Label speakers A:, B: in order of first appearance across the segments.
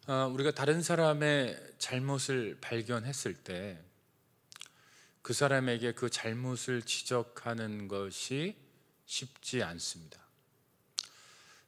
A: 우리가 다른 사람의 잘못을 발견했을 때 그 사람에게 그 잘못을 지적하는 것이 쉽지 않습니다.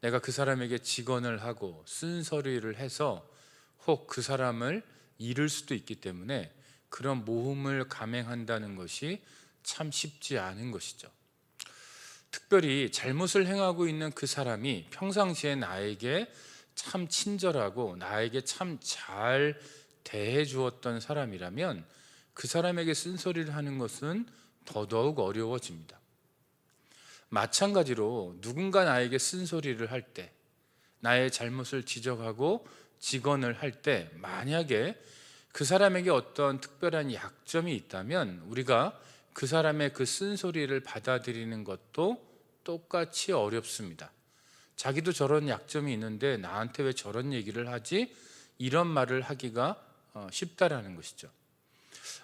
A: 내가 그 사람에게 직언을 하고 쓴소리를 해서 혹 그 사람을 잃을 수도 있기 때문에 그런 모험을 감행한다는 것이 참 쉽지 않은 것이죠. 특별히 잘못을 행하고 있는 그 사람이 평상시에 나에게 참 친절하고 나에게 참 잘 대해 주었던 사람이라면 그 사람에게 쓴소리를 하는 것은 더더욱 어려워집니다. 마찬가지로 누군가 나에게 쓴소리를 할 때, 나의 잘못을 지적하고 직언을 할 때 만약에 그 사람에게 어떤 특별한 약점이 있다면 우리가 그 사람의 그 쓴소리를 받아들이는 것도 똑같이 어렵습니다. 자기도 저런 약점이 있는데 나한테 왜 저런 얘기를 하지? 이런 말을 하기가 쉽다라는 것이죠.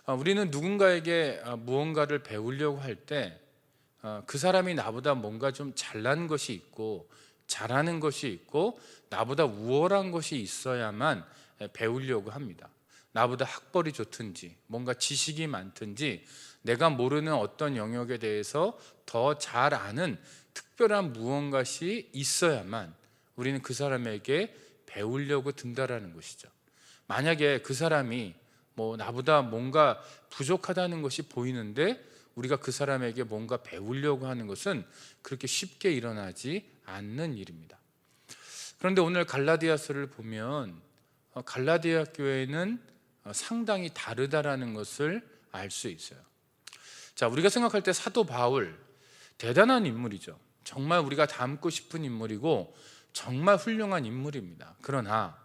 A: 우리는 누군가에게 무언가를 배우려고 할 때 그 사람이 나보다 뭔가 좀 잘난 것이 있고 잘하는 것이 있고 나보다 우월한 것이 있어야만 배우려고 합니다. 나보다 학벌이 좋든지 뭔가 지식이 많든지 내가 모르는 어떤 영역에 대해서 더 잘 아는 특별한 무언가시 있어야만 우리는 그 사람에게 배우려고 든다라는 것이죠. 만약에 그 사람이 나보다 뭔가 부족하다는 것이 보이는데 우리가 그 사람에게 뭔가 배우려고 하는 것은 그렇게 쉽게 일어나지 않는 일입니다. 그런데 오늘 갈라디아서를 보면 갈라디아 교회는 상당히 다르다라는 것을 알 수 있어요. 자, 우리가 생각할 때 사도 바울 대단한 인물이죠. 정말 우리가 닮고 싶은 인물이고 정말 훌륭한 인물입니다. 그러나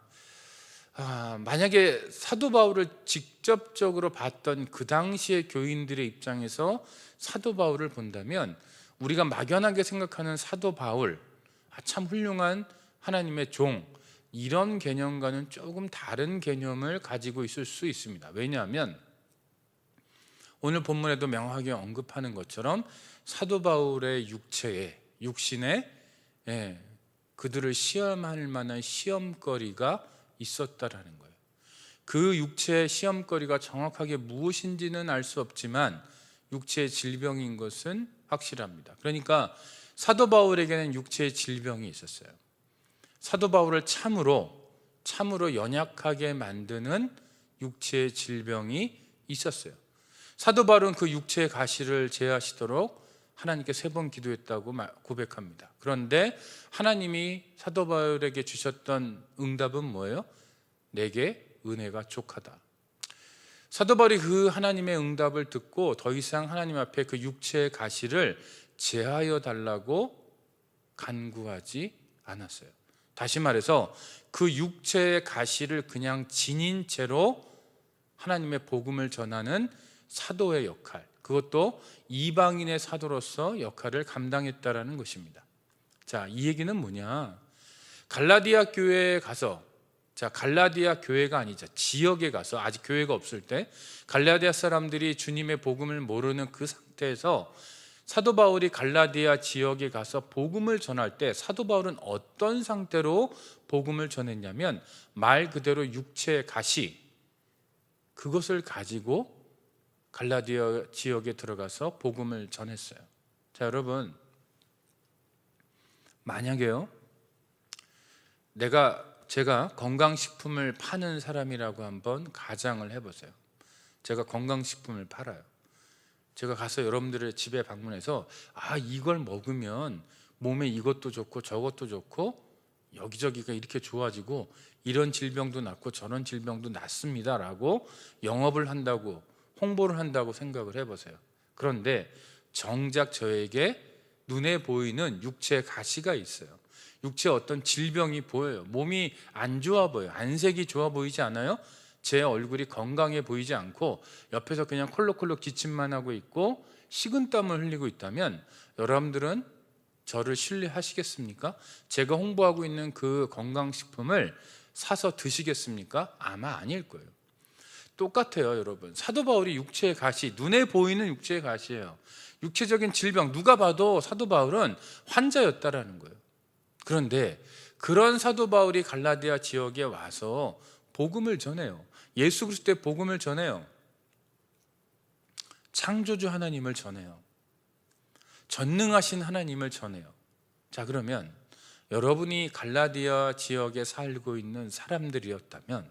A: 만약에 사도 바울을 직접적으로 봤던 그 당시의 교인들의 입장에서 사도 바울을 본다면 우리가 막연하게 생각하는 사도 바울, 참 훌륭한 하나님의 종, 이런 개념과는 조금 다른 개념을 가지고 있을 수 있습니다. 왜냐하면 오늘 본문에도 명확하게 언급하는 것처럼 사도 바울의 육신에 그들을 시험할 만한 시험거리가 있었다라는 거예요. 그 육체의 시험거리가 정확하게 무엇인지는 알 수 없지만 육체의 질병인 것은 확실합니다. 그러니까 사도 바울에게는 육체의 질병이 있었어요. 사도 바울을 참으로 연약하게 만드는 육체의 질병이 있었어요. 사도 바울은 그 육체의 가시를 제하시도록 하나님께 3번 기도했다고 고백합니다. 그런데 하나님이 사도 바울에게 주셨던 응답은 뭐예요? 내게 은혜가 족하다. 사도 바울이 그 하나님의 응답을 듣고 더 이상 하나님 앞에 그 육체의 가시를 제하여 달라고 간구하지 않았어요. 다시 말해서 그 육체의 가시를 그냥 지닌 채로 하나님의 복음을 전하는 사도의 역할, 그것도 이방인의 사도로서 역할을 감당했다라는 것입니다. 자, 이 얘기는 뭐냐? 갈라디아 교회에 가서, 갈라디아 교회가 아니죠, 지역에 가서, 아직 교회가 없을 때 갈라디아 사람들이 주님의 복음을 모르는 그 상태에서 사도 바울이 갈라디아 지역에 가서 복음을 전할 때 사도 바울은 어떤 상태로 복음을 전했냐면 말 그대로 육체의 가시, 그것을 가지고 갈라디아 지역에 들어가서 복음을 전했어요. 자, 여러분, 만약에요, 제가 건강식품을 파는 사람이라고 한번 가정을 해보세요. 제가 건강식품을 팔아요. 제가 가서 여러분들의 집에 방문해서 이걸 먹으면 몸에 이것도 좋고 저것도 좋고 여기저기가 이렇게 좋아지고 이런 질병도 낫고 저런 질병도 낫습니다 라고 영업을 한다고, 홍보를 한다고 생각을 해보세요. 그런데 정작 저에게 눈에 보이는 육체의 가시가 있어요. 육체에 어떤 질병이 보여요. 몸이 안 좋아 보여요. 안색이 좋아 보이지 않아요? 제 얼굴이 건강해 보이지 않고 옆에서 그냥 콜록콜록 기침만 하고 있고 식은땀을 흘리고 있다면 여러분들은 저를 신뢰하시겠습니까? 제가 홍보하고 있는 그 건강식품을 사서 드시겠습니까? 아마 아닐 거예요. 똑같아요, 여러분. 사도 바울이 육체의 가시, 눈에 보이는 육체의 가시예요. 육체적인 질병, 누가 봐도 사도 바울은 환자였다라는 거예요. 그런데 그런 사도 바울이 갈라디아 지역에 와서 복음을 전해요. 예수 그리스도의 복음을 전해요. 창조주 하나님을 전해요. 전능하신 하나님을 전해요. 자, 그러면 여러분이 갈라디아 지역에 살고 있는 사람들이었다면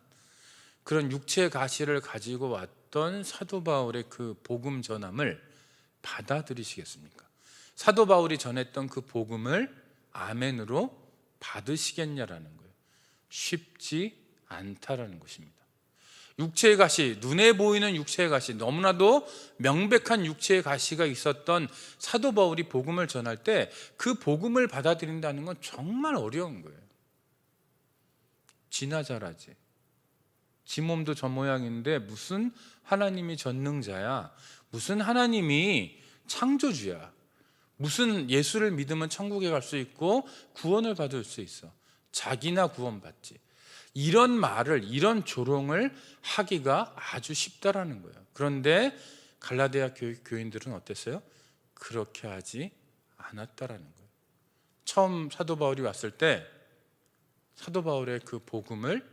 A: 그런 육체의 가시를 가지고 왔던 사도 바울의 그 복음 전함을 받아들이시겠습니까? 사도 바울이 전했던 그 복음을 아멘으로 받으시겠냐라는 거예요. 쉽지 않다라는 것입니다. 육체의 가시, 눈에 보이는 육체의 가시, 너무나도 명백한 육체의 가시가 있었던 사도 바울이 복음을 전할 때 그 복음을 받아들인다는 건 정말 어려운 거예요. 지나 잘하지, 지 몸도 저 모양인데 무슨 하나님이 전능자야, 무슨 하나님이 창조주야, 무슨 예수를 믿으면 천국에 갈 수 있고 구원을 받을 수 있어, 자기나 구원받지, 이런 말을, 이런 조롱을 하기가 아주 쉽다라는 거예요. 그런데 갈라디아 교인들은 어땠어요? 그렇게 하지 않았다라는 거예요. 처음 사도 바울이 왔을 때 사도 바울의 그 복음을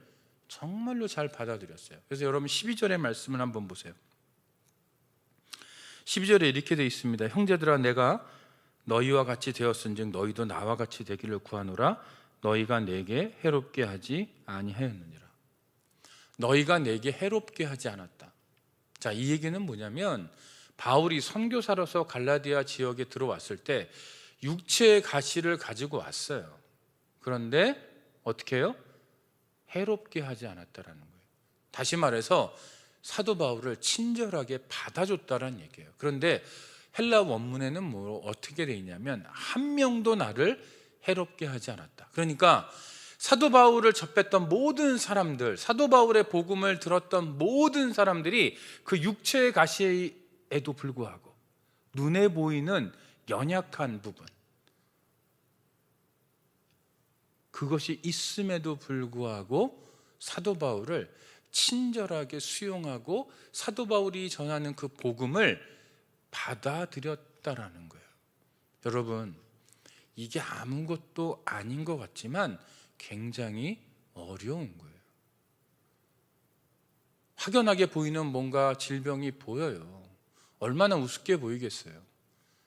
A: 정말로 잘 받아들였어요. 그래서 여러분 12절의 말씀을 한번 보세요. 12절에 이렇게 되어 있습니다. 형제들아, 내가 너희와 같이 되었은즉 너희도 나와 같이 되기를 구하노라. 너희가 내게 해롭게 하지 아니하였느니라. 너희가 내게 해롭게 하지 않았다. 자, 이 얘기는 뭐냐면 바울이 선교사로서 갈라디아 지역에 들어왔을 때 육체의 가시를 가지고 왔어요. 그런데 어떻게 해요? 해롭게 하지 않았다라는 거예요. 다시 말해서 사도 바울을 친절하게 받아줬다라는 얘기예요. 그런데 헬라 원문에는 어떻게 되어 있냐면 한 명도 나를 해롭게 하지 않았다. 그러니까 사도 바울을 접했던 모든 사람들, 사도 바울의 복음을 들었던 모든 사람들이 그 육체의 가시에도 불구하고 눈에 보이는 연약한 부분, 그것이 있음에도 불구하고 사도 바울을 친절하게 수용하고 사도 바울이 전하는 그 복음을 받아들였다라는 거예요. 여러분, 이게 아무것도 아닌 것 같지만 굉장히 어려운 거예요. 확연하게 보이는 뭔가 질병이 보여요. 얼마나 우습게 보이겠어요.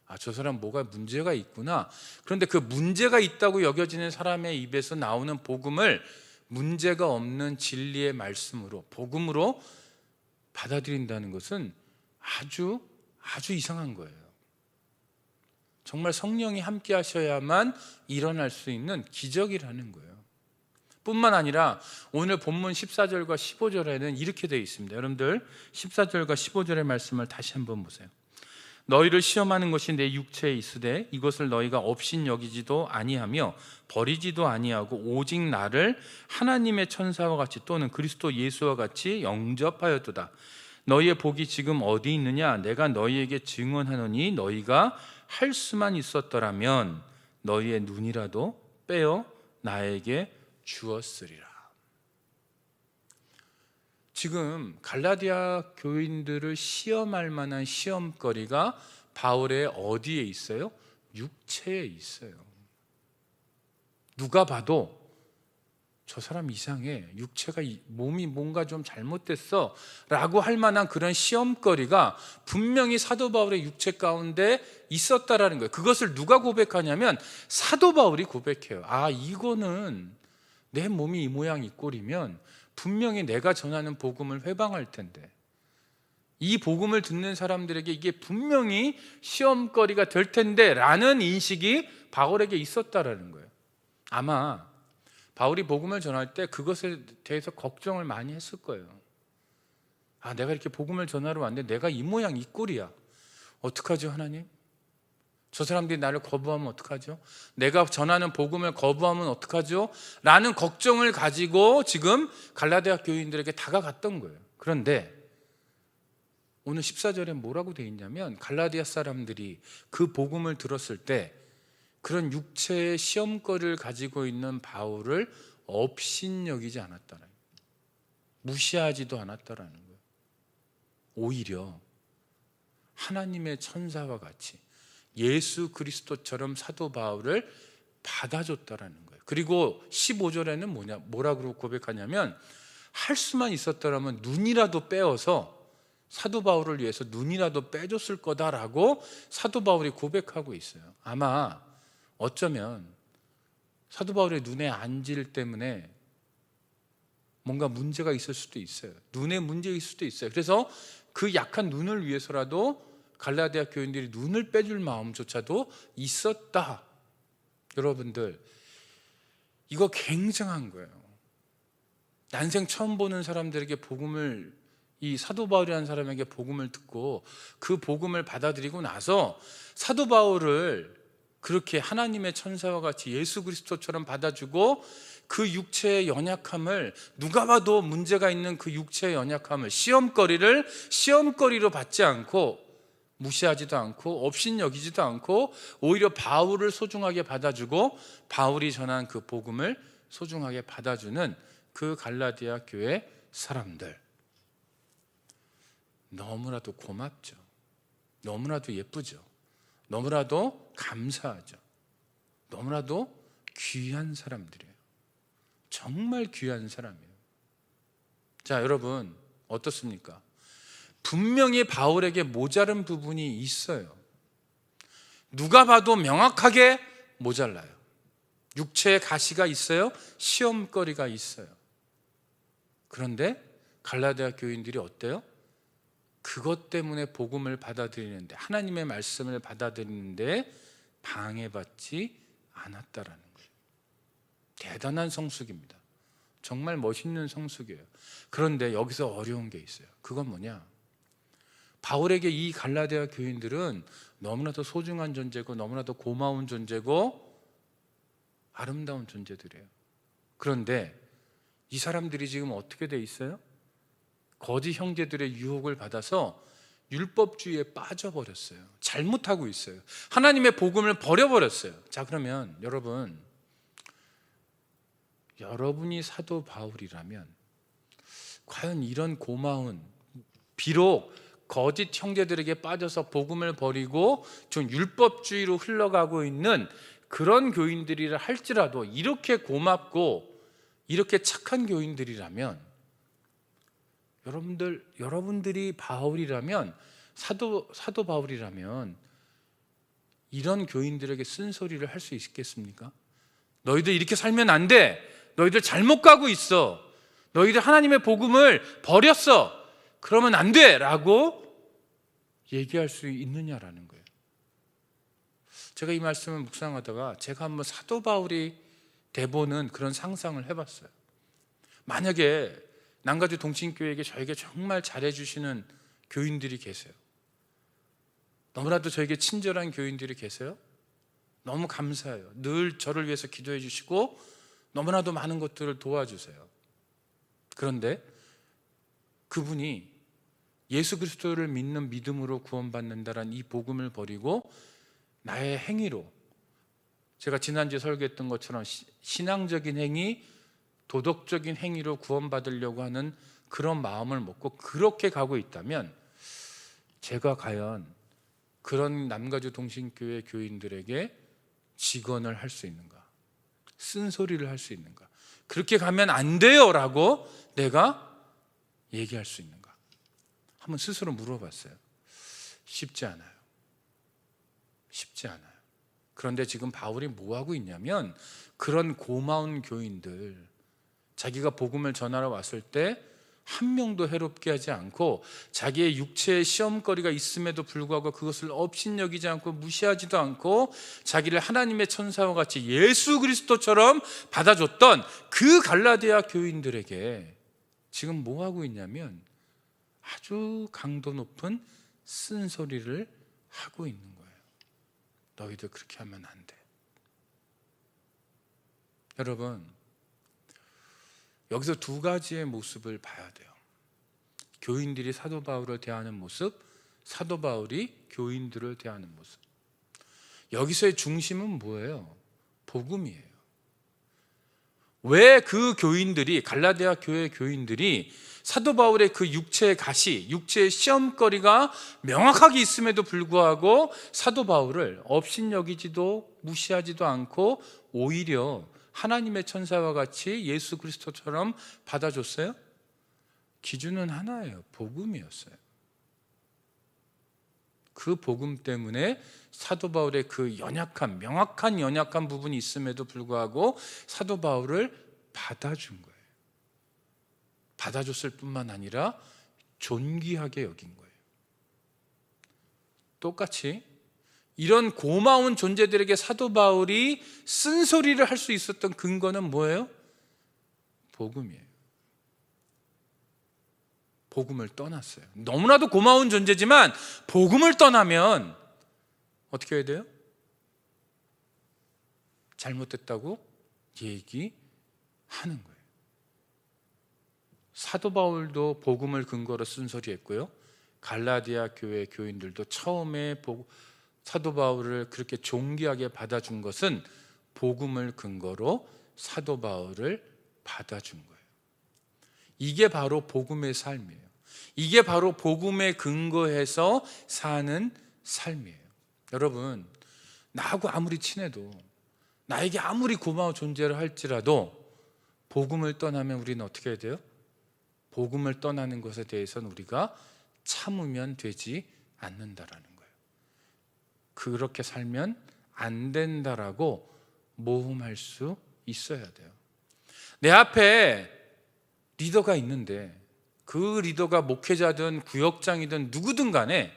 A: 아, 저 사람 뭐가 문제가 있구나. 그런데 그 문제가 있다고 여겨지는 사람의 입에서 나오는 복음을 문제가 없는 진리의 말씀으로, 복음으로 받아들인다는 것은 아주 이상한 거예요. 정말 성령이 함께 하셔야만 일어날 수 있는 기적이라는 거예요. 뿐만 아니라 오늘 본문 14절과 15절에는 이렇게 되어 있습니다. 여러분들 14절과 15절의 말씀을 다시 한번 보세요. 너희를 시험하는 것이 내 육체에 있으되 이것을 너희가 업신 여기지도 아니하며 버리지도 아니하고 오직 나를 하나님의 천사와 같이 또는 그리스도 예수와 같이 영접하였도다. 너희의 복이 지금 어디 있느냐? 내가 너희에게 증언하노니 너희가 할 수만 있었더라면 너희의 눈이라도 빼어 나에게 주었으리라. 지금 갈라디아 교인들을 시험할 만한 시험거리가 바울의 어디에 있어요? 육체에 있어요. 누가 봐도 저 사람 이상해, 육체가, 몸이 뭔가 좀 잘못됐어 라고 할 만한 그런 시험거리가 분명히 사도 바울의 육체 가운데 있었다라는 거예요. 그것을 누가 고백하냐면 사도 바울이 고백해요. 아, 이거는 내 몸이 이 모양 이 꼴이면 분명히 내가 전하는 복음을 회방할 텐데, 이 복음을 듣는 사람들에게 이게 분명히 시험거리가 될 텐데 라는 인식이 바울에게 있었다라는 거예요. 아마 바울이 복음을 전할 때 그것에 대해서 걱정을 많이 했을 거예요. 아, 내가 이렇게 복음을 전하러 왔는데 내가 이 모양 이 꼴이야. 어떡하죠, 하나님? 저 사람들이 나를 거부하면 어떡하죠? 내가 전하는 복음을 거부하면 어떡하죠? 라는 걱정을 가지고 지금 갈라디아 교인들에게 다가갔던 거예요. 그런데 오늘 14절에 뭐라고 되어 있냐면 갈라디아 사람들이 그 복음을 들었을 때 그런 육체의 시험거리를 가지고 있는 바울을 업신여기지 않았다는 거예요. 무시하지도 않았다라는 거예요. 오히려 하나님의 천사와 같이 예수 그리스도처럼 사도 바울을 받아줬다라는 거예요. 그리고 15절에는 뭐라고 고백하냐면 할 수만 있었더라면 눈이라도 빼어서 사도 바울을 위해서 눈이라도 빼줬을 거다라고 사도 바울이 고백하고 있어요. 아마 어쩌면 사도 바울의 눈에 안질 때문에 뭔가 문제가 있을 수도 있어요. 눈에 문제일 수도 있어요. 그래서 그 약한 눈을 위해서라도 갈라디아 교인들이 눈을 빼줄 마음조차도 있었다. 여러분들, 이거 굉장한 거예요. 난생 처음 보는 사람들에게 복음을, 이 사도 바울이라는 사람에게 복음을 듣고 그 복음을 받아들이고 나서 사도 바울을 그렇게 하나님의 천사와 같이 예수 그리스도처럼 받아주고 그 육체의 연약함을, 누가 봐도 문제가 있는 그 육체의 연약함을, 시험거리로 받지 않고 무시하지도 않고 업신여기지도 않고 오히려 바울을 소중하게 받아주고 바울이 전한 그 복음을 소중하게 받아주는 그 갈라디아 교회 사람들, 너무나도 고맙죠. 너무나도 예쁘죠. 너무나도 감사하죠. 너무나도 귀한 사람들이에요. 정말 귀한 사람이에요. 자, 여러분 어떻습니까? 분명히 바울에게 모자른 부분이 있어요. 누가 봐도 명확하게 모자라요. 육체의 가시가 있어요. 시험거리가 있어요. 그런데 갈라디아 교인들이 어때요? 그것 때문에 복음을 받아들이는데, 하나님의 말씀을 받아들이는데 방해받지 않았다라는 거예요. 대단한 성숙입니다. 정말 멋있는 성숙이에요. 그런데 여기서 어려운 게 있어요. 그건 뭐냐? 바울에게 이 갈라디아 교인들은 너무나도 소중한 존재고 너무나도 고마운 존재고 아름다운 존재들이에요. 그런데 이 사람들이 지금 어떻게 돼 있어요? 거짓 형제들의 유혹을 받아서 율법주의에 빠져버렸어요. 잘못하고 있어요. 하나님의 복음을 버려버렸어요. 자, 그러면 여러분이 사도 바울이라면 과연 이런 고마운, 비록 거짓 형제들에게 빠져서 복음을 버리고 좀 율법주의로 흘러가고 있는 그런 교인들이라 할지라도 이렇게 고맙고 이렇게 착한 교인들이라면, 여러분들이 바울이라면, 사도 바울이라면 이런 교인들에게 쓴소리를 할 수 있겠습니까? 너희들 이렇게 살면 안 돼. 너희들 잘못 가고 있어. 너희들 하나님의 복음을 버렸어. 그러면 안 돼. 라고 얘기할 수 있느냐라는 거예요. 제가 이 말씀을 묵상하다가 제가 한번 사도 바울이 돼보는 그런 상상을 해봤어요. 만약에 남가주 동신교회에게 저에게 정말 잘해주시는 교인들이 계세요. 너무나도 저에게 친절한 교인들이 계세요. 너무 감사해요. 늘 저를 위해서 기도해 주시고 너무나도 많은 것들을 도와주세요. 그런데 그분이 예수 그리스도를 믿는 믿음으로 구원받는다라는 이 복음을 버리고 나의 행위로, 제가 지난주에 설교했던 것처럼 신앙적인 행위, 도덕적인 행위로 구원받으려고 하는 그런 마음을 먹고 그렇게 가고 있다면, 제가 과연 그런 남가주 동신교회 교인들에게 직언을 할 수 있는가? 쓴소리를 할 수 있는가? 그렇게 가면 안 돼요 라고 내가 얘기할 수 있는가? 한번 스스로 물어봤어요. 쉽지 않아요. 쉽지 않아요. 그런데 지금 바울이 뭐하고 있냐면, 그런 고마운 교인들, 자기가 복음을 전하러 왔을 때 한 명도 해롭게 하지 않고 자기의 육체의 시험거리가 있음에도 불구하고 그것을 업신여기지 않고 무시하지도 않고 자기를 하나님의 천사와 같이 예수 그리스도처럼 받아줬던 그 갈라디아 교인들에게 지금 뭐하고 있냐면 아주 강도 높은 쓴소리를 하고 있는 거예요. 너희들 그렇게 하면 안 돼. 여러분, 여기서 두 가지의 모습을 봐야 돼요. 교인들이 사도 바울을 대하는 모습, 사도 바울이 교인들을 대하는 모습. 여기서의 중심은 뭐예요? 복음이에요. 왜 그 교인들이, 갈라디아 교회 교인들이 사도 바울의 그 육체의 가시, 육체의 시험거리가 명확하게 있음에도 불구하고 사도 바울을 업신여기지도 무시하지도 않고 오히려 하나님의 천사와 같이 예수 그리스도처럼 받아줬어요? 기준은 하나예요. 복음이었어요. 그 복음 때문에 사도 바울의 그 명확한 연약한 부분이 있음에도 불구하고 사도 바울을 받아준 거예요. 받아줬을 뿐만 아니라 존귀하게 여긴 거예요. 똑같이 이런 고마운 존재들에게 사도 바울이 쓴소리를 할 수 있었던 근거는 뭐예요? 복음이에요. 복음을 떠났어요. 너무나도 고마운 존재지만 복음을 떠나면 어떻게 해야 돼요? 잘못됐다고 얘기하는 거예요. 사도 바울도 복음을 근거로 쓴소리했고요. 갈라디아 교회 교인들도 처음에 사도 바울을 그렇게 존귀하게 받아준 것은 복음을 근거로 사도 바울을 받아준 거예요. 이게 바로 복음의 삶이에요. 이게 바로 복음에 근거해서 사는 삶이에요. 여러분, 나하고 아무리 친해도, 나에게 아무리 고마운 존재를 할지라도 복음을 떠나면 우리는 어떻게 해야 돼요? 복음을 떠나는 것에 대해서는 우리가 참으면 되지 않는다라는 거예요. 그렇게 살면 안 된다라고 모험할 수 있어야 돼요. 내 앞에 리더가 있는데 그 리더가 목회자든 구역장이든 누구든 간에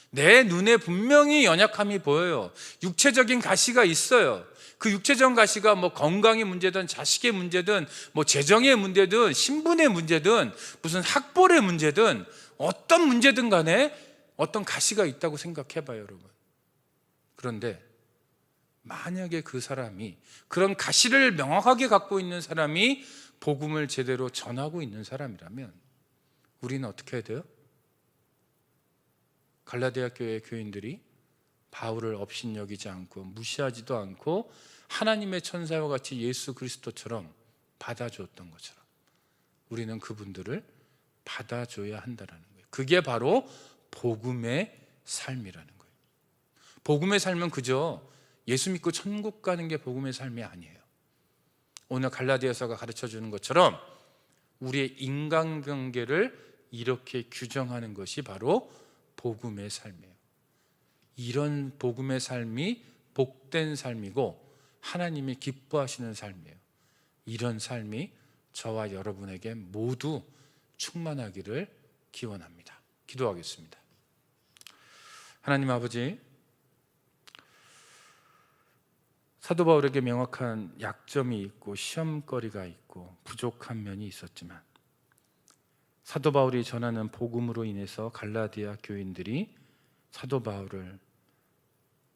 A: 내 눈에 분명히 연약함이 보여요. 육체적인 가시가 있어요. 그 육체적 가시가 뭐 건강의 문제든 자식의 문제든 뭐 재정의 문제든 신분의 문제든 무슨 학벌의 문제든 어떤 문제든 간에 어떤 가시가 있다고 생각해 봐요, 여러분. 그런데 만약에 그 사람이, 그런 가시를 명확하게 갖고 있는 사람이 복음을 제대로 전하고 있는 사람이라면 우리는 어떻게 해야 돼요? 갈라디아 교회 교인들이 바울을 업신여기지 않고 무시하지도 않고 하나님의 천사와 같이 예수 그리스도처럼 받아줬던 것처럼 우리는 그분들을 받아줘야 한다는 거예요. 그게 바로 복음의 삶이라는 거예요. 복음의 삶은 그저 예수 믿고 천국 가는 게 복음의 삶이 아니에요. 오늘 갈라디아서가 가르쳐주는 것처럼 우리의 인간관계를 이렇게 규정하는 것이 바로 복음의 삶이에요. 이런 복음의 삶이 복된 삶이고 하나님이 기뻐하시는 삶이에요. 이런 삶이 저와 여러분에게 모두 충만하기를 기원합니다. 기도하겠습니다. 하나님 아버지, 사도 바울에게 명확한 약점이 있고 시험거리가 있고 부족한 면이 있었지만 사도 바울이 전하는 복음으로 인해서 갈라디아 교인들이 사도 바울을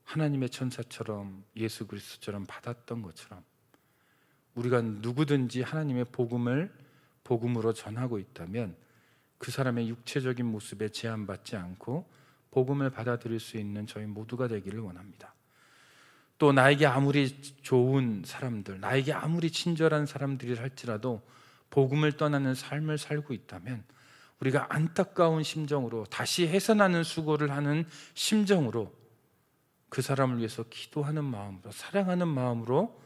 A: 하나님의 천사처럼 예수 그리스도처럼 받았던 것처럼 우리가 누구든지 하나님의 복음을 복음으로 전하고 있다면 그 사람의 육체적인 모습에 제한받지 않고 복음을 받아들일 수 있는 저희 모두가 되기를 원합니다. 또 나에게 아무리 좋은 사람들, 나에게 아무리 친절한 사람들이 할지라도 복음을 떠나는 삶을 살고 있다면 우리가 안타까운 심정으로 다시 해산하는 수고를 하는 심정으로 그 사람을 위해서 기도하는 마음으로, 사랑하는 마음으로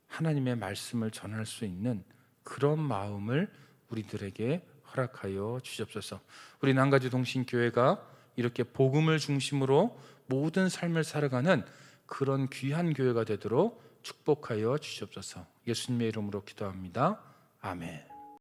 A: 하나님의 말씀을 전할 수 있는 그런 마음을 우리들에게 허락하여 주시옵소서. 우리 남가주 동신교회가 이렇게 복음을 중심으로 모든 삶을 살아가는 그런 귀한 교회가 되도록 축복하여 주시옵소서. 예수님의 이름으로 기도합니다. 아멘.